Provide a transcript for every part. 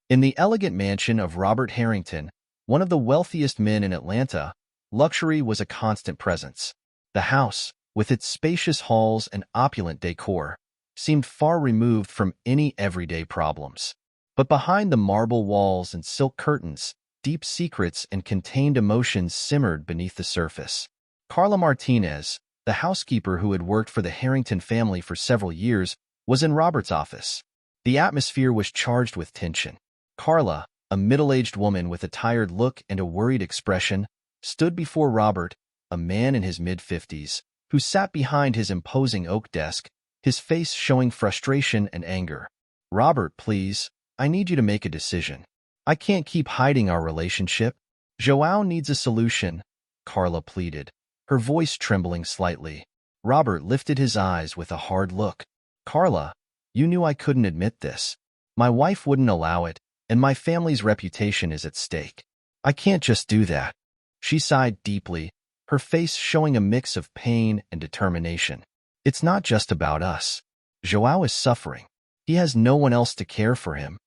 In the elegant mansion of Robert Harrington, one of the wealthiest men in Atlanta, luxury was a constant presence. The house, with its spacious halls and opulent decor, seemed far removed from any everyday problems. But behind the marble walls and silk curtains, deep secrets and contained emotions simmered beneath the surface. Carla Martinez, the housekeeper who had worked for the Harrington family for several years, was in Robert's office. The atmosphere was charged with tension. Carla, a middle-aged woman with a tired look and a worried expression, stood before Robert, a man in his mid-50s, who sat behind his imposing oak desk, his face showing frustration and anger. "Robert, please, I need you to make a decision. I can't keep hiding our relationship. João needs a solution," Carla pleaded, her voice trembling slightly. Robert lifted his eyes with a hard look. "Carla, you knew I couldn't admit this. My wife wouldn't allow it, and my family's reputation is at stake. I can't just do that." She sighed deeply, her face showing a mix of pain and determination. "It's not just about us. João is suffering. He has no one else to care for him."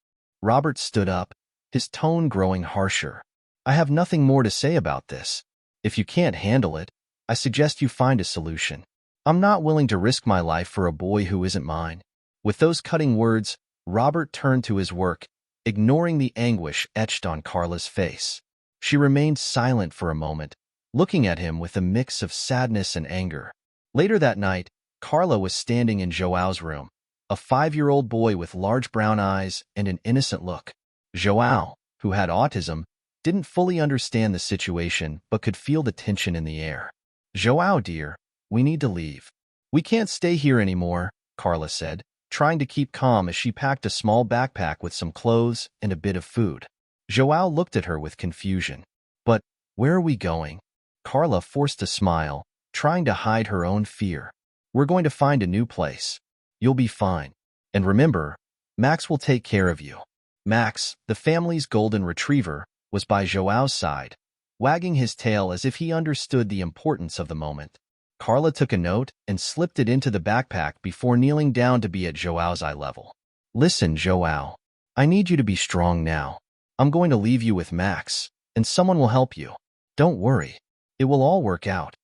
Robert stood up, his tone growing harsher. "I have nothing more to say about this. If you can't handle it, I suggest you find a solution. I'm not willing to risk my life for a boy who isn't mine." With those cutting words, Robert turned to his work, ignoring the anguish etched on Carla's face. She remained silent for a moment, looking at him with a mix of sadness and anger. Later that night, Carla was standing in João's room, a 5-year-old boy with large brown eyes and an innocent look. João, who had autism, didn't fully understand the situation but could feel the tension in the air. "João, dear, we need to leave." "We can't stay here anymore," Carla said, trying to keep calm as she packed a small backpack with some clothes and a bit of food. João looked at her with confusion. "But where are we going?" Carla forced a smile, trying to hide her own fear. "We're going to find a new place. You'll be fine. And remember, Max will take care of you." Max, the family's golden retriever, was by João's side, wagging his tail as if he understood the importance of the moment. Carla took a note and slipped it into the backpack before kneeling down to be at João's eye level. "Listen, João, I need you to be strong now. I'm going to leave you with Max, and someone will help you. Don't worry. It will all work out."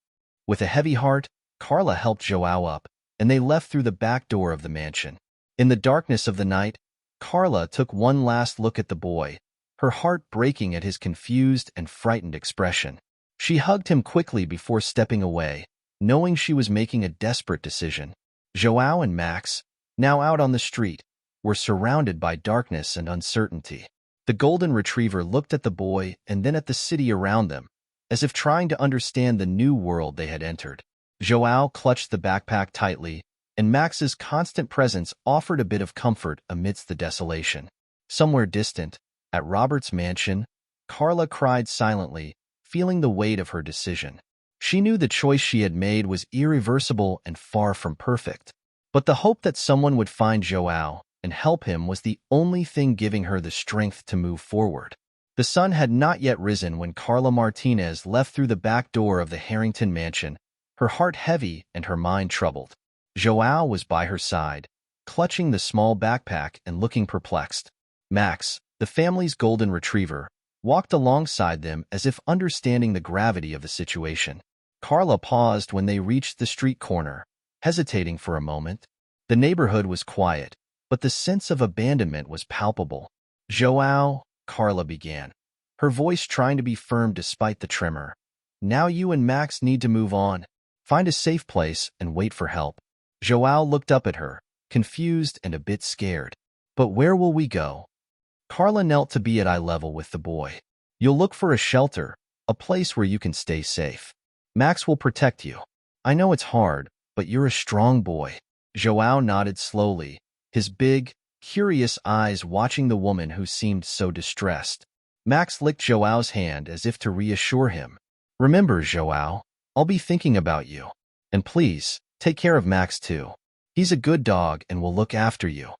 With a heavy heart, Carla helped João up, and they left through the back door of the mansion. In the darkness of the night, Carla took one last look at the boy, her heart breaking at his confused and frightened expression. She hugged him quickly before stepping away, knowing she was making a desperate decision. João and Max, now out on the street, were surrounded by darkness and uncertainty. The golden retriever looked at the boy and then at the city around them, as if trying to understand the new world they had entered. João clutched the backpack tightly, and Max's constant presence offered a bit of comfort amidst the desolation. Somewhere distant, at Robert's mansion, Carla cried silently, feeling the weight of her decision. She knew the choice she had made was irreversible and far from perfect, but the hope that someone would find João and help him was the only thing giving her the strength to move forward. The sun had not yet risen when Carla Martinez left through the back door of the Harrington mansion, her heart heavy and her mind troubled. João was by her side, clutching the small backpack and looking perplexed. Max, the family's golden retriever, walked alongside them as if understanding the gravity of the situation. Carla paused when they reached the street corner, hesitating for a moment. The neighborhood was quiet, but the sense of abandonment was palpable. "João," Carla began, her voice trying to be firm despite the tremor. "Now you and Max need to move on. Find a safe place and wait for help." João looked up at her, confused and a bit scared. "But where will we go?" Carla knelt to be at eye level with the boy. "You'll look for a shelter, a place where you can stay safe. Max will protect you. I know it's hard, but you're a strong boy." João nodded slowly, his big, curious eyes watching the woman who seemed so distressed. Max licked João's hand as if to reassure him. "Remember, João, I'll be thinking about you. And please, take care of Max too. He's a good dog and will look after you."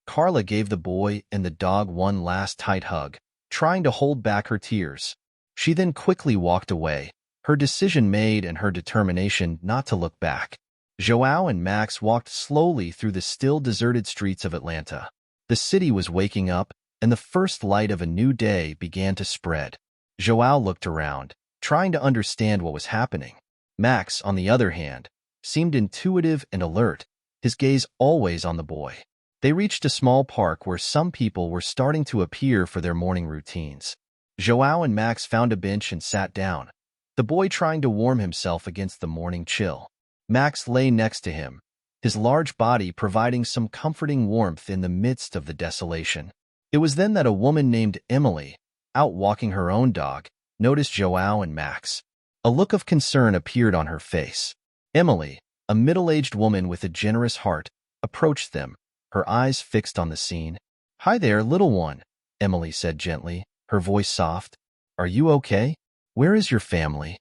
Carla gave the boy and the dog one last tight hug, trying to hold back her tears. She then quickly walked away, her decision made and her determination not to look back. João and Max walked slowly through the still deserted streets of Atlanta. The city was waking up, and the first light of a new day began to spread. João looked around, trying to understand what was happening. Max, on the other hand, seemed intuitive and alert, his gaze always on the boy. They reached a small park where some people were starting to appear for their morning routines. João and Max found a bench and sat down, the boy trying to warm himself against the morning chill. Max lay next to him, his large body providing some comforting warmth in the midst of the desolation. It was then that a woman named Emily, out walking her own dog, noticed João and Max. A look of concern appeared on her face. Emily, a middle-aged woman with a generous heart, approached them, her eyes fixed on the scene. "Hi there, little one," Emily said gently, her voice soft. "Are you okay? Where is your family?"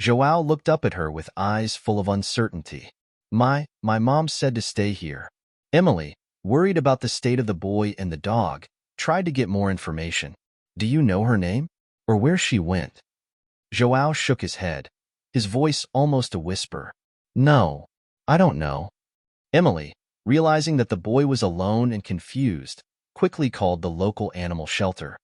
João looked up at her with eyes full of uncertainty. My mom said to stay here." Emily, worried about the state of the boy and the dog, tried to get more information. "Do you know her name? Or where she went?" João shook his head, his voice almost a whisper. "No, I don't know." Emily, realizing that the boy was alone and confused, quickly called the local animal shelter.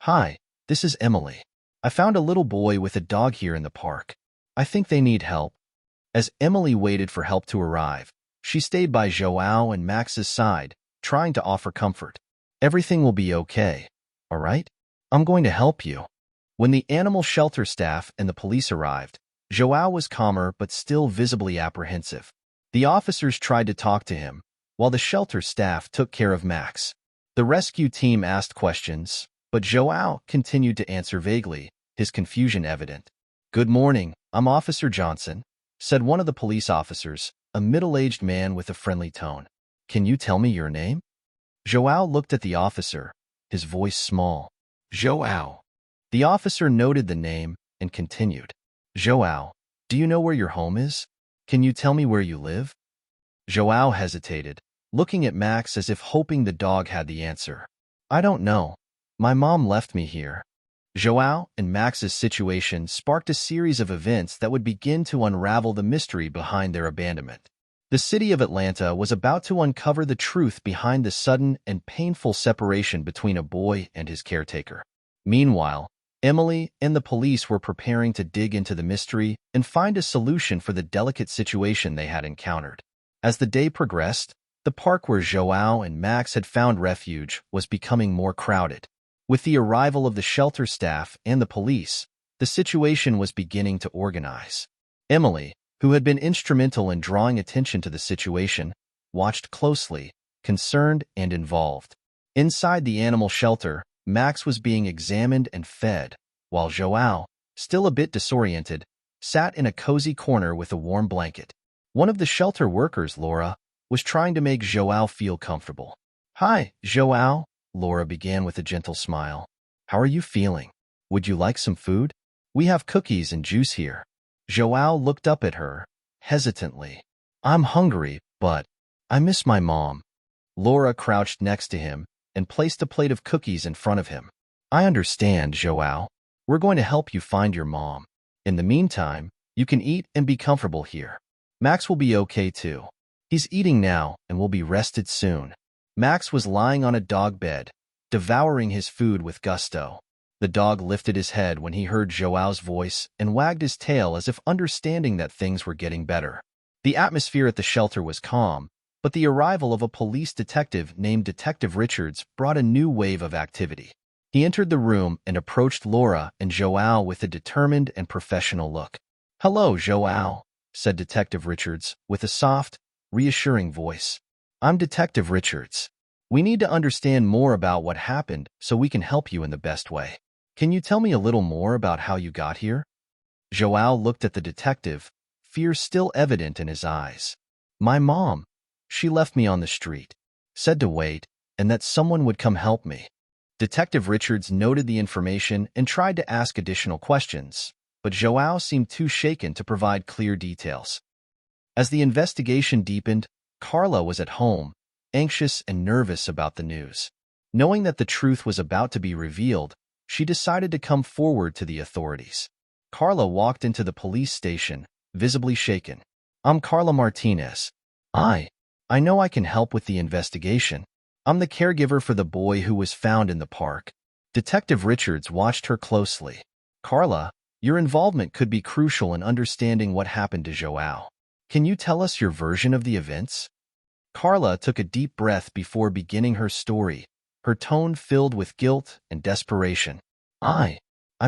"Hi, this is Emily. I found a little boy with a dog here in the park. I think they need help." As Emily waited for help to arrive, she stayed by João and Max's side, trying to offer comfort. "Everything will be okay, all right? I'm going to help you." When the animal shelter staff and the police arrived, João was calmer but still visibly apprehensive. The officers tried to talk to him, while the shelter staff took care of Max. The rescue team asked questions, but João continued to answer vaguely, his confusion evident. "Good morning, I'm Officer Johnson," said one of the police officers, a middle-aged man with a friendly tone. "Can you tell me your name?" João looked at the officer, his voice small. "João." The officer noted the name and continued. "João, do you know where your home is? Can you tell me where you live?" João hesitated, looking at Max as if hoping the dog had the answer. "I don't know. My mom left me here." João and Max's situation sparked a series of events that would begin to unravel the mystery behind their abandonment. The city of Atlanta was about to uncover the truth behind the sudden and painful separation between a boy and his caretaker. Meanwhile, Emily and the police were preparing to dig into the mystery and find a solution for the delicate situation they had encountered. As the day progressed, the park where João and Max had found refuge was becoming more crowded. With the arrival of the shelter staff and the police, the situation was beginning to organize. Emily, who had been instrumental in drawing attention to the situation, watched closely, concerned and involved. Inside the animal shelter, Max was being examined and fed, while João, still a bit disoriented, sat in a cozy corner with a warm blanket. One of the shelter workers, Laura, was trying to make João feel comfortable. "Hi, João," Laura began with a gentle smile. "How are you feeling? Would you like some food? We have cookies and juice here." João looked up at her, hesitantly. "I'm hungry, but I miss my mom." Laura crouched next to him and placed a plate of cookies in front of him. "I understand, João. We're going to help you find your mom. In the meantime, you can eat and be comfortable here. Max will be okay too. He's eating now and will be rested soon." Max was lying on a dog bed, devouring his food with gusto. The dog lifted his head when he heard João's voice and wagged his tail as if understanding that things were getting better. The atmosphere at the shelter was calm, but the arrival of a police detective named Detective Richards brought a new wave of activity. He entered the room and approached Laura and João with a determined and professional look. "Hello, João," said Detective Richards with a soft, reassuring voice. "I'm Detective Richards. We need to understand more about what happened so we can help you in the best way. Can you tell me a little more about how you got here?" João looked at the detective, fear still evident in his eyes. "My mom, she left me on the street, said to wait, and that someone would come help me." Detective Richards noted the information and tried to ask additional questions, but João seemed too shaken to provide clear details. As the investigation deepened, Carla was at home, anxious and nervous about the news. Knowing that the truth was about to be revealed, she decided to come forward to the authorities. Carla walked into the police station, visibly shaken. "I'm Carla Martinez. I know I can help with the investigation. I'm the caregiver for the boy who was found in the park. Detective Richards watched her closely. Carla, your involvement could be crucial in understanding what happened to Joao. Can you tell us your version of the events? Carla took a deep breath before beginning her story, her tone filled with guilt and desperation. I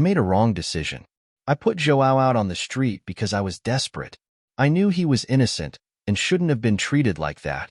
made a wrong decision. I put Joao out on the street because I was desperate. I knew he was innocent and shouldn't have been treated like that.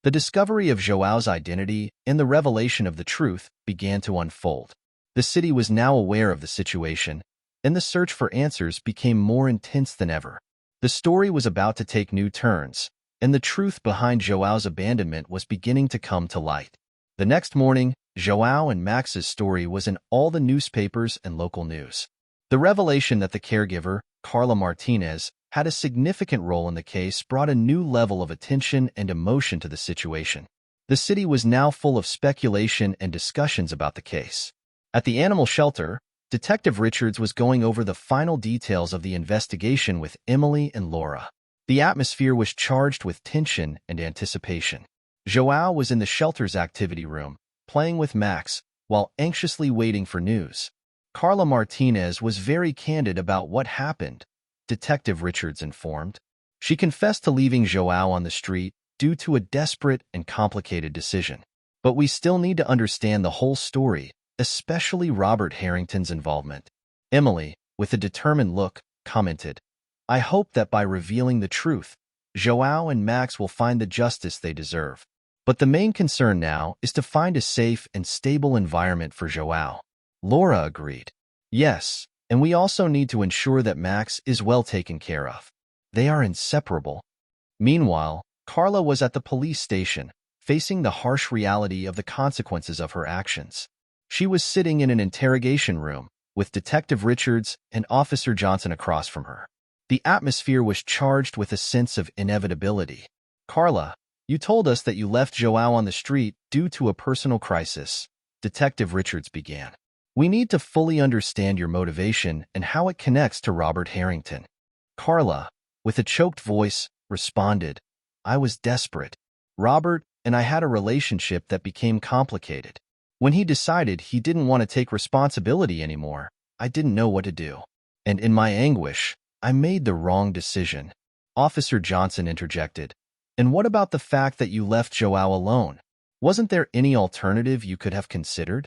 The discovery of Joao's identity and the revelation of the truth began to unfold. The city was now aware of the situation, and the search for answers became more intense than ever. The story was about to take new turns, and the truth behind Joao's abandonment was beginning to come to light. The next morning, Joao and Max's story was in all the newspapers and local news. The revelation that the caregiver, Carla Martinez, had a significant role in the case brought a new level of attention and emotion to the situation. The city was now full of speculation and discussions about the case. At the animal shelter, Detective Richards was going over the final details of the investigation with Emily and Laura. The atmosphere was charged with tension and anticipation. Joao was in the shelter's activity room, playing with Max, while anxiously waiting for news. Carla Martinez was very candid about what happened, Detective Richards informed. She confessed to leaving Joao on the street due to a desperate and complicated decision. But we still need to understand the whole story, especially Robert Harrington's involvement. Emily, with a determined look, commented, I hope that by revealing the truth, Joao and Max will find the justice they deserve. But the main concern now is to find a safe and stable environment for Joao. Laura agreed. Yes, and we also need to ensure that Max is well taken care of. They are inseparable. Meanwhile, Carla was at the police station, facing the harsh reality of the consequences of her actions. She was sitting in an interrogation room, with Detective Richards and Officer Johnson across from her. The atmosphere was charged with a sense of inevitability. Carla, you told us that you left Joao on the street due to a personal crisis, Detective Richards began. We need to fully understand your motivation and how it connects to Robert Harrington. Carla, with a choked voice, responded, I was desperate. Robert and I had a relationship that became complicated. When he decided he didn't want to take responsibility anymore, I didn't know what to do. And in my anguish, I made the wrong decision. Officer Johnson interjected. And what about the fact that you left Joao alone? Wasn't there any alternative you could have considered?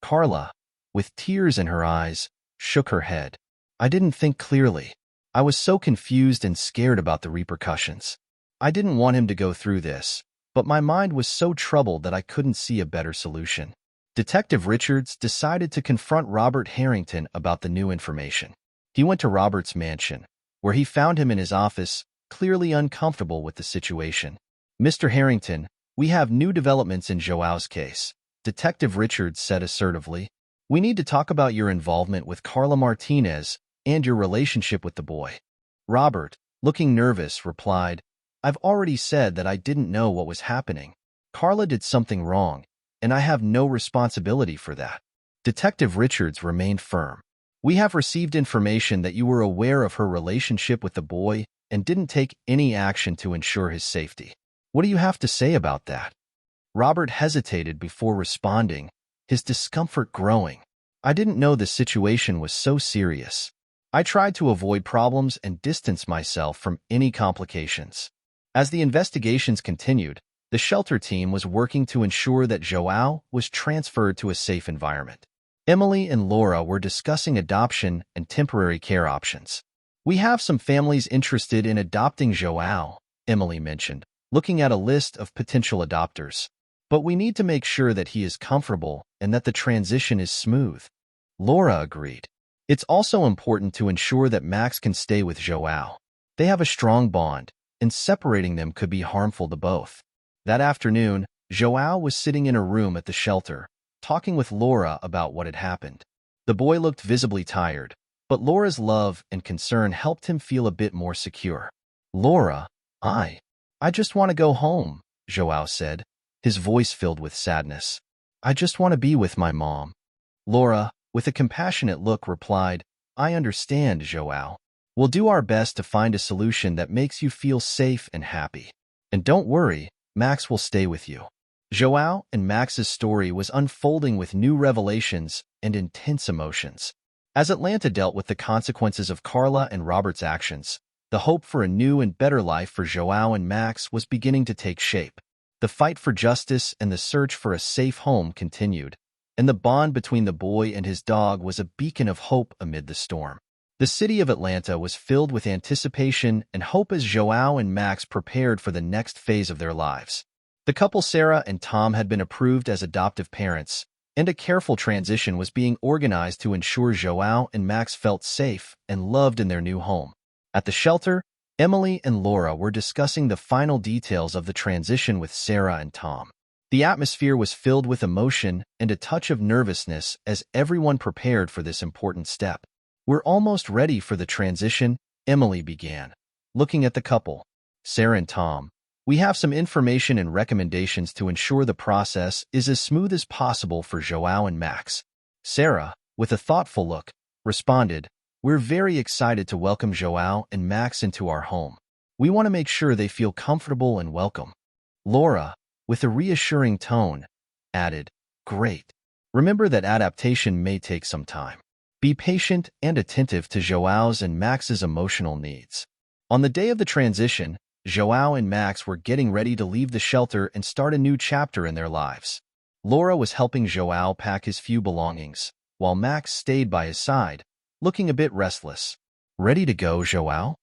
Carla, with tears in her eyes, shook her head. I didn't think clearly. I was so confused and scared about the repercussions. I didn't want him to go through this, but my mind was so troubled that I couldn't see a better solution. Detective Richards decided to confront Robert Harrington about the new information. He went to Robert's mansion, where he found him in his office, clearly uncomfortable with the situation. Mr. Harrington, we have new developments in Joao's case, Detective Richards said assertively. We need to talk about your involvement with Carla Martinez and your relationship with the boy. Robert, looking nervous, replied, I've already said that I didn't know what was happening. Carla did something wrong, and I have no responsibility for that. Detective Richards remained firm. We have received information that you were aware of her relationship with the boy and didn't take any action to ensure his safety. What do you have to say about that? Robert hesitated before responding, his discomfort growing. I didn't know the situation was so serious. I tried to avoid problems and distance myself from any complications. As the investigations continued, the shelter team was working to ensure that Joao was transferred to a safe environment. Emily and Laura were discussing adoption and temporary care options. We have some families interested in adopting Joao, Emily mentioned, looking at a list of potential adopters. But we need to make sure that he is comfortable and that the transition is smooth. Laura agreed. It's also important to ensure that Max can stay with Joao. They have a strong bond, and separating them could be harmful to both. That afternoon, Joao was sitting in a room at the shelter, talking with Laura about what had happened. The boy looked visibly tired, but Laura's love and concern helped him feel a bit more secure. Laura, I just want to go home, Joao said, his voice filled with sadness. I just want to be with my mom. Laura, with a compassionate look, replied, I understand, Joao. We'll do our best to find a solution that makes you feel safe and happy. And don't worry, Max will stay with you. João and Max's story was unfolding with new revelations and intense emotions. As Atlanta dealt with the consequences of Carla and Robert's actions, the hope for a new and better life for João and Max was beginning to take shape. The fight for justice and the search for a safe home continued, and the bond between the boy and his dog was a beacon of hope amid the storm. The city of Atlanta was filled with anticipation and hope as João and Max prepared for the next phase of their lives. The couple Sarah and Tom had been approved as adoptive parents, and a careful transition was being organized to ensure João and Max felt safe and loved in their new home. At the shelter, Emily and Laura were discussing the final details of the transition with Sarah and Tom. The atmosphere was filled with emotion and a touch of nervousness as everyone prepared for this important step. "We're almost ready for the transition," Emily began, looking at the couple, Sarah and Tom. "We have some information and recommendations to ensure the process is as smooth as possible for João and Max." Sarah, with a thoughtful look, responded, "We're very excited to welcome João and Max into our home. We want to make sure they feel comfortable and welcome." Laura, with a reassuring tone, added, "Great. Remember that adaptation may take some time. Be patient and attentive to João's and Max's emotional needs." On the day of the transition, João and Max were getting ready to leave the shelter and start a new chapter in their lives. Laura was helping João pack his few belongings, while Max stayed by his side, looking a bit restless. "Ready to go, João?"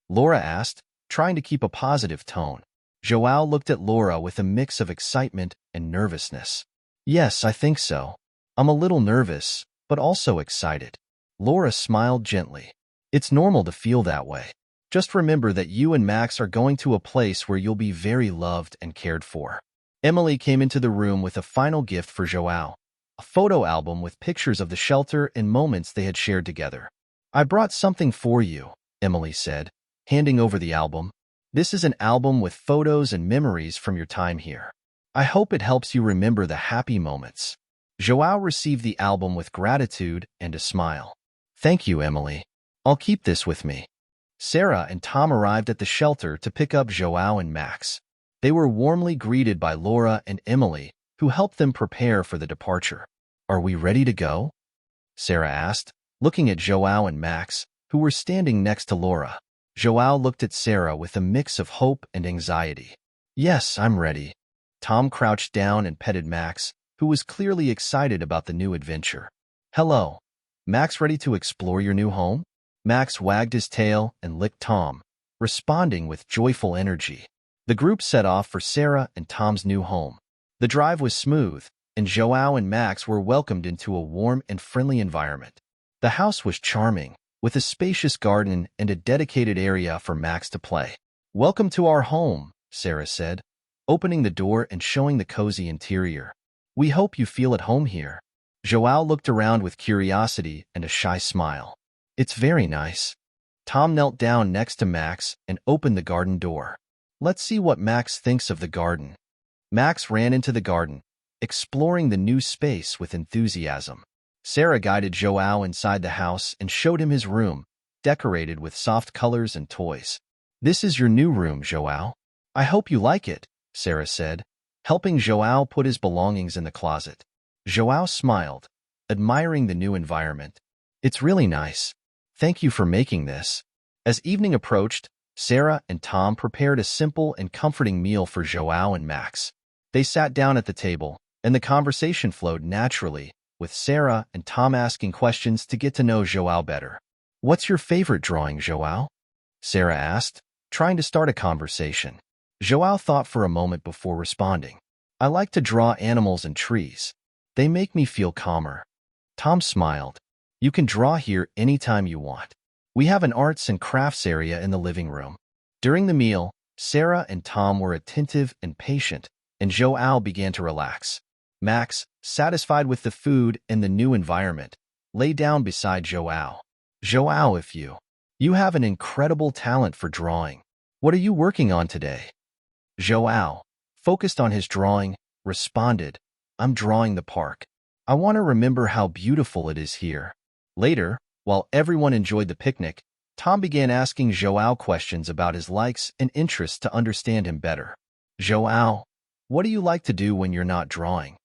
Laura asked, trying to keep a positive tone. João looked at Laura with a mix of excitement and nervousness. "Yes, I think so. I'm a little nervous, but also excited." Laura smiled gently. "It's normal to feel that way. Just remember that you and Max are going to a place where you'll be very loved and cared for." Emily came into the room with a final gift for João, a photo album with pictures of the shelter and moments they had shared together. "I brought something for you," Emily said, handing over the album. "This is an album with photos and memories from your time here. I hope it helps you remember the happy moments." João received the album with gratitude and a smile. "Thank you, Emily. I'll keep this with me." Sarah and Tom arrived at the shelter to pick up João and Max. They were warmly greeted by Laura and Emily, who helped them prepare for the departure. "Are we ready to go?" Sarah asked, looking at João and Max, who were standing next to Laura. João looked at Sarah with a mix of hope and anxiety. "Yes, I'm ready." Tom crouched down and petted Max, who was clearly excited about the new adventure. "Hello. Max, ready to explore your new home?" Max wagged his tail and licked Tom, responding with joyful energy. The group set off for Sarah and Tom's new home. The drive was smooth, and João and Max were welcomed into a warm and friendly environment. The house was charming, with a spacious garden and a dedicated area for Max to play. "Welcome to our home," Sarah said, opening the door and showing the cozy interior. "We hope you feel at home here." João looked around with curiosity and a shy smile. "It's very nice." Tom knelt down next to Max and opened the garden door. "Let's see what Max thinks of the garden." Max ran into the garden, exploring the new space with enthusiasm. Sarah guided João inside the house and showed him his room, decorated with soft colors and toys. "This is your new room, João. I hope you like it," Sarah said, helping João put his belongings in the closet. João smiled, admiring the new environment. "It's really nice. Thank you for making this." As evening approached, Sarah and Tom prepared a simple and comforting meal for João and Max. They sat down at the table, and the conversation flowed naturally, with Sarah and Tom asking questions to get to know João better. "What's your favorite drawing, João?" Sarah asked, trying to start a conversation. João thought for a moment before responding. "I like to draw animals and trees. They make me feel calmer." Tom smiled. "You can draw here anytime you want. We have an arts and crafts area in the living room." During the meal, Sarah and Tom were attentive and patient, and João began to relax. Max, satisfied with the food and the new environment, lay down beside João. "João, if you have an incredible talent for drawing. What are you working on today?" João, focused on his drawing, responded, "I'm drawing the park. I want to remember how beautiful it is here." Later, while everyone enjoyed the picnic, Tom began asking João questions about his likes and interests to understand him better. "João, What do you like to do when you're not drawing?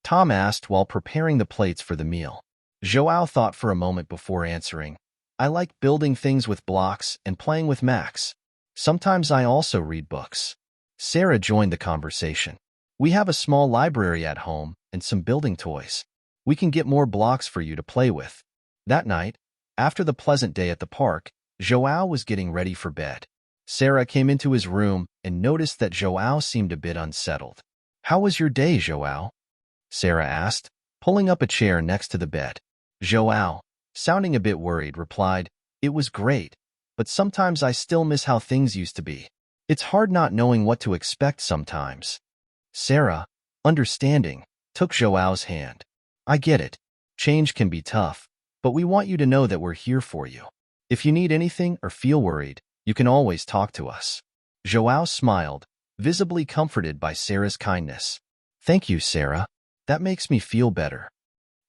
Tom asked while preparing the plates for the meal. Joao thought for a moment before answering. I like building things with blocks and playing with Max. Sometimes I also read books. Sarah joined the conversation. We have a small library at home and some building toys. We can get more blocks for you to play with. That night, after the pleasant day at the park, Joao was getting ready for bed. Sarah came into his room and noticed that Joao seemed a bit unsettled. How was your day, Joao? Sarah asked, pulling up a chair next to the bed. Joao, sounding a bit worried, replied, It was great, but sometimes I still miss how things used to be. It's hard not knowing what to expect sometimes. Sarah, understanding, took Joao's hand. I get it. Change can be tough, but we want you to know that we're here for you. If you need anything or feel worried, you can always talk to us. Joao smiled, visibly comforted by Sarah's kindness. Thank you, Sarah. That makes me feel better.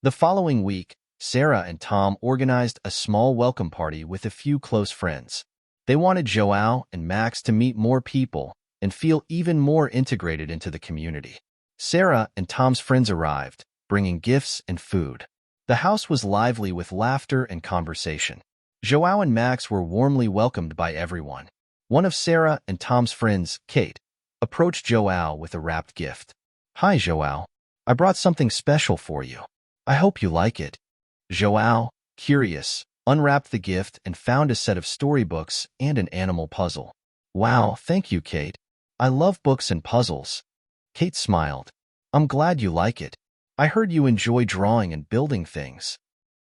The following week, Sarah and Tom organized a small welcome party with a few close friends. They wanted Joao and Max to meet more people and feel even more integrated into the community. Sarah and Tom's friends arrived, bringing gifts and food. The house was lively with laughter and conversation. Joao and Max were warmly welcomed by everyone. One of Sarah and Tom's friends, Kate, approached Joao with a wrapped gift. Hi, Joao. I brought something special for you. I hope you like it. Joao, curious, unwrapped the gift and found a set of storybooks and an animal puzzle. Wow, thank you, Kate. I love books and puzzles. Kate smiled. I'm glad you like it. I heard you enjoy drawing and building things.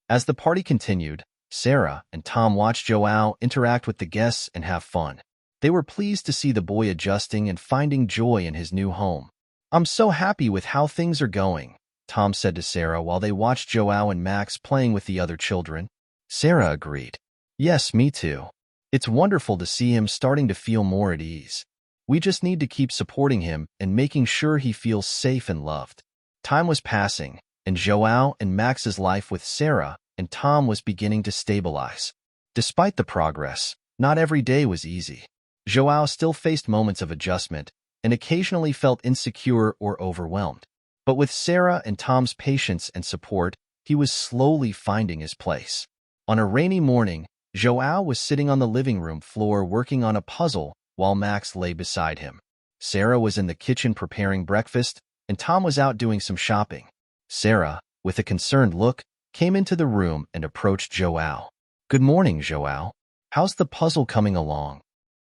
As the party continued, Sarah and Tom watched Joao interact with the guests and have fun. They were pleased to see the boy adjusting and finding joy in his new home. I'm so happy with how things are going, Tom said to Sarah while they watched Joao and Max playing with the other children. Sarah agreed. Yes, me too. It's wonderful to see him starting to feel more at ease. We just need to keep supporting him and making sure he feels safe and loved. Time was passing, and Joao and Max's life with Sarah and Tom was beginning to stabilize. Despite the progress, not every day was easy. Joao still faced moments of adjustment and occasionally felt insecure or overwhelmed. But with Sarah and Tom's patience and support, he was slowly finding his place. On a rainy morning, Joao was sitting on the living room floor working on a puzzle while Max lay beside him. Sarah was in the kitchen preparing breakfast, and Tom was out doing some shopping. Sarah, with a concerned look, came into the room and approached Joao. Good morning, Joao. How's the puzzle coming along?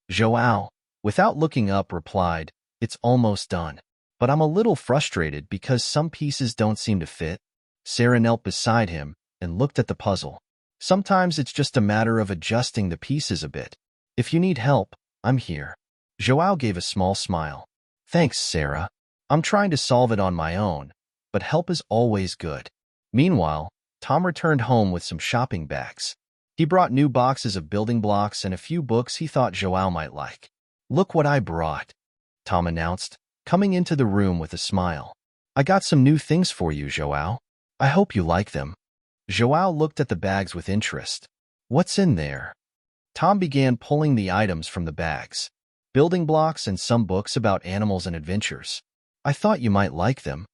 Joao, without looking up, replied, It's almost done. But I'm a little frustrated because some pieces don't seem to fit. Sarah knelt beside him and looked at the puzzle. Sometimes it's just a matter of adjusting the pieces a bit. If you need help, I'm here. Joao gave a small smile. Thanks, Sarah. I'm trying to solve it on my own, but help is always good. Meanwhile, Tom returned home with some shopping bags. He brought new boxes of building blocks and a few books he thought Joao might like. Look what I brought, Tom announced, coming into the room with a smile. I got some new things for you, Joao. I hope you like them. Joao looked at the bags with interest. What's in there? Tom began pulling the items from the bags. Building blocks and some books about animals and adventures. I thought you might like them.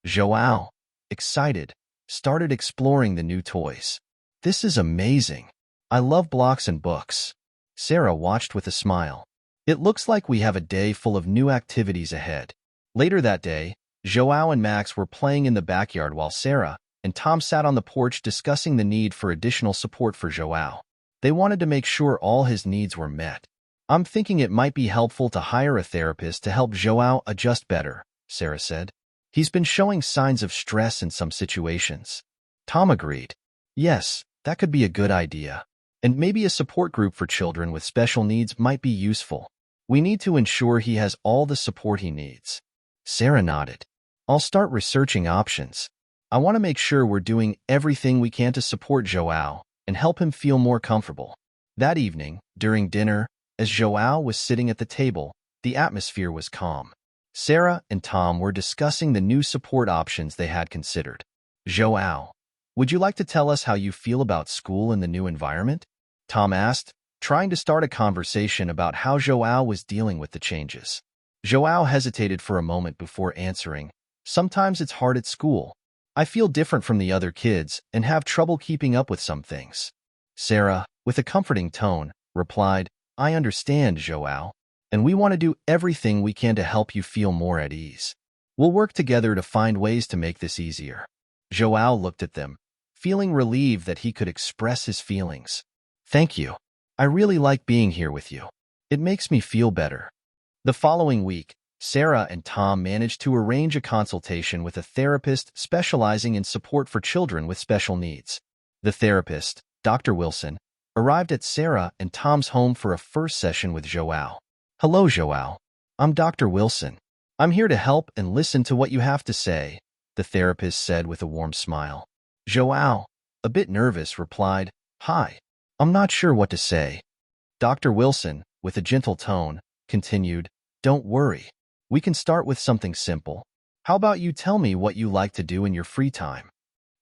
Joao, excited, started exploring the new toys. This is amazing. I love blocks and books. Sarah watched with a smile. It looks like we have a day full of new activities ahead. Later that day, Joao and Max were playing in the backyard while Sarah and Tom sat on the porch discussing the need for additional support for Joao. They wanted to make sure all his needs were met. I'm thinking it might be helpful to hire a therapist to help Joao adjust better, Sarah said. He's been showing signs of stress in some situations. Tom agreed. Yes, that could be a good idea. And maybe a support group for children with special needs might be useful. We need to ensure he has all the support he needs. Sarah nodded. I'll start researching options. I want to make sure we're doing everything we can to support Joao and help him feel more comfortable. That evening, during dinner, as Joao was sitting at the table, the atmosphere was calm. Sarah and Tom were discussing the new support options they had considered. Joao, would you like to tell us how you feel about school in the new environment? Tom asked, trying to start a conversation about how Joao was dealing with the changes. João hesitated for a moment before answering. Sometimes it's hard at school. I feel different from the other kids and have trouble keeping up with some things. Sarah, with a comforting tone, replied, I understand, João, and we want to do everything we can to help you feel more at ease. We'll work together to find ways to make this easier. João looked at them, feeling relieved that he could express his feelings. Thank you. I really like being here with you. It makes me feel better. The following week, Sarah and Tom managed to arrange a consultation with a therapist specializing in support for children with special needs. The therapist, Dr. Wilson, arrived at Sarah and Tom's home for a first session with João. Hello, João. I'm Dr. Wilson. I'm here to help and listen to what you have to say, the therapist said with a warm smile. João, a bit nervous, replied, Hi. I'm not sure what to say. Dr. Wilson, with a gentle tone, continued, Don't worry. We can start with something simple. How about you tell me what you like to do in your free time?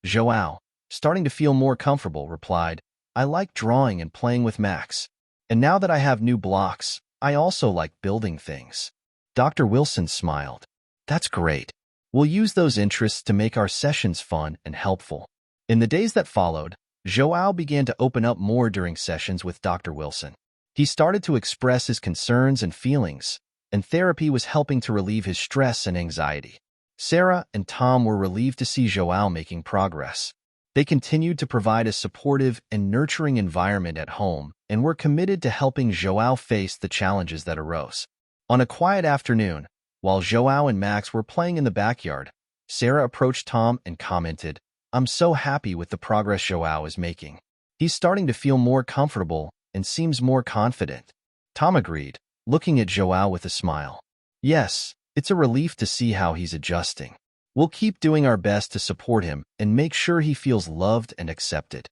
João, starting to feel more comfortable, replied, I like drawing and playing with Max. And now that I have new blocks, I also like building things. Dr. Wilson smiled. That's great. We'll use those interests to make our sessions fun and helpful. In the days that followed, João began to open up more during sessions with Dr. Wilson. He started to express his concerns and feelings, and therapy was helping to relieve his stress and anxiety. Sarah and Tom were relieved to see João making progress. They continued to provide a supportive and nurturing environment at home and were committed to helping João face the challenges that arose. On a quiet afternoon, while João and Max were playing in the backyard, Sarah approached Tom and commented, I'm so happy with the progress João is making. He's starting to feel more comfortable and seems more confident. Tom agreed, looking at João with a smile. Yes, it's a relief to see how he's adjusting. We'll keep doing our best to support him and make sure he feels loved and accepted.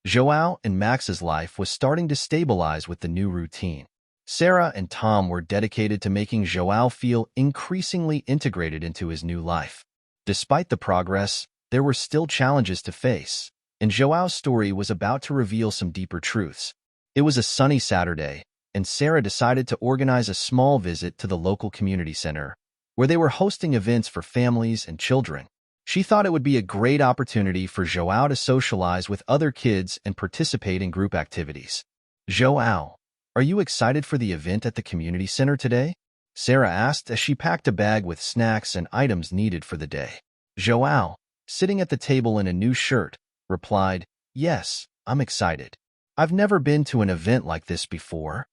João and Max's life was starting to stabilize with the new routine. Sarah and Tom were dedicated to making João feel increasingly integrated into his new life. Despite the progress, there were still challenges to face, and João's story was about to reveal some deeper truths. It was a sunny Saturday, and Sarah decided to organize a small visit to the local community center, where they were hosting events for families and children. She thought it would be a great opportunity for João to socialize with other kids and participate in group activities. João, are you excited for the event at the community center today? Sarah asked as she packed a bag with snacks and items needed for the day. João, sitting at the table in a new shirt, replied, Yes, I'm excited. I've never been to an event like this before.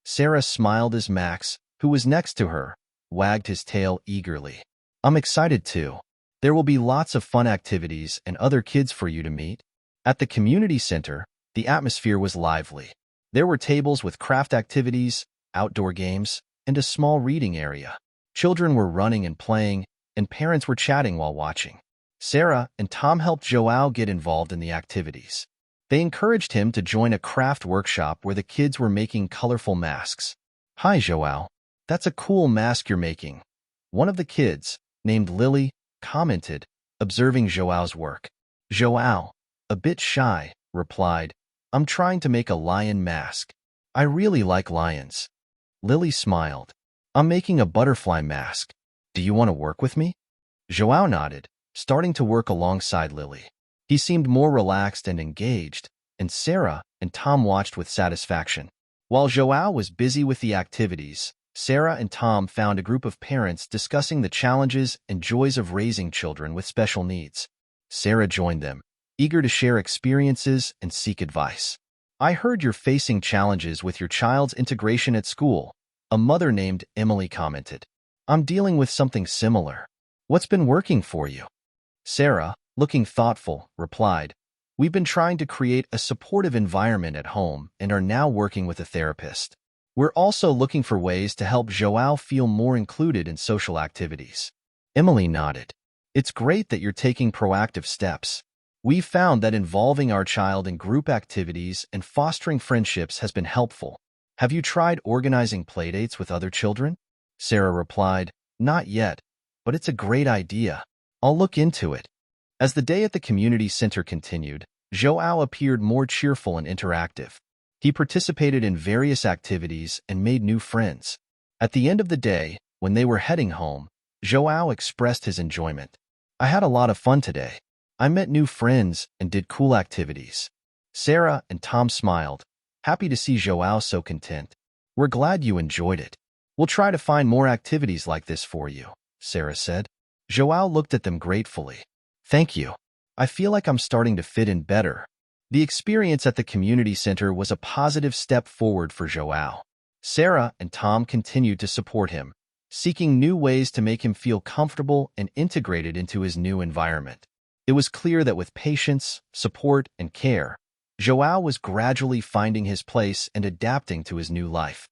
Sarah smiled as Max, who was next to her, wagged his tail eagerly. I'm excited too. There will be lots of fun activities and other kids for you to meet. At the community center, the atmosphere was lively. There were tables with craft activities, outdoor games, and a small reading area. Children were running and playing, and parents were chatting while watching. Sarah and Tom helped João get involved in the activities. They encouraged him to join a craft workshop where the kids were making colorful masks. Hi, João. That's a cool mask you're making. One of the kids, named Lily, commented, observing João's work. João, a bit shy, replied, I'm trying to make a lion mask. I really like lions. Lily smiled. I'm making a butterfly mask. Do you want to work with me? João nodded, starting to work alongside Lily. He seemed more relaxed and engaged, and Sarah and Tom watched with satisfaction. While João was busy with the activities, Sarah and Tom found a group of parents discussing the challenges and joys of raising children with special needs. Sarah joined them, eager to share experiences and seek advice. I heard you're facing challenges with your child's integration at school, a mother named Emily commented. I'm dealing with something similar. What's been working for you? Sarah, looking thoughtful, replied, We've been trying to create a supportive environment at home and are now working with a therapist. We're also looking for ways to help João feel more included in social activities. Emily nodded. It's great that you're taking proactive steps. We've found that involving our child in group activities and fostering friendships has been helpful. Have you tried organizing playdates with other children? Sarah replied, Not yet, but it's a great idea. I'll look into it. As the day at the community center continued, João appeared more cheerful and interactive. He participated in various activities and made new friends. At the end of the day, When they were heading home, João expressed his enjoyment. I had a lot of fun today. I met new friends and did cool activities. Sarah and Tom smiled, happy to see João so content. We're glad you enjoyed it. We'll try to find more activities like this for you, Sarah said. João looked at them gratefully. Thank you. I feel like I'm starting to fit in better. The experience at the community center was a positive step forward for João. Sarah and Tom continued to support him, seeking new ways to make him feel comfortable and integrated into his new environment. It was clear that with patience, support, and care, João was gradually finding his place and adapting to his new life.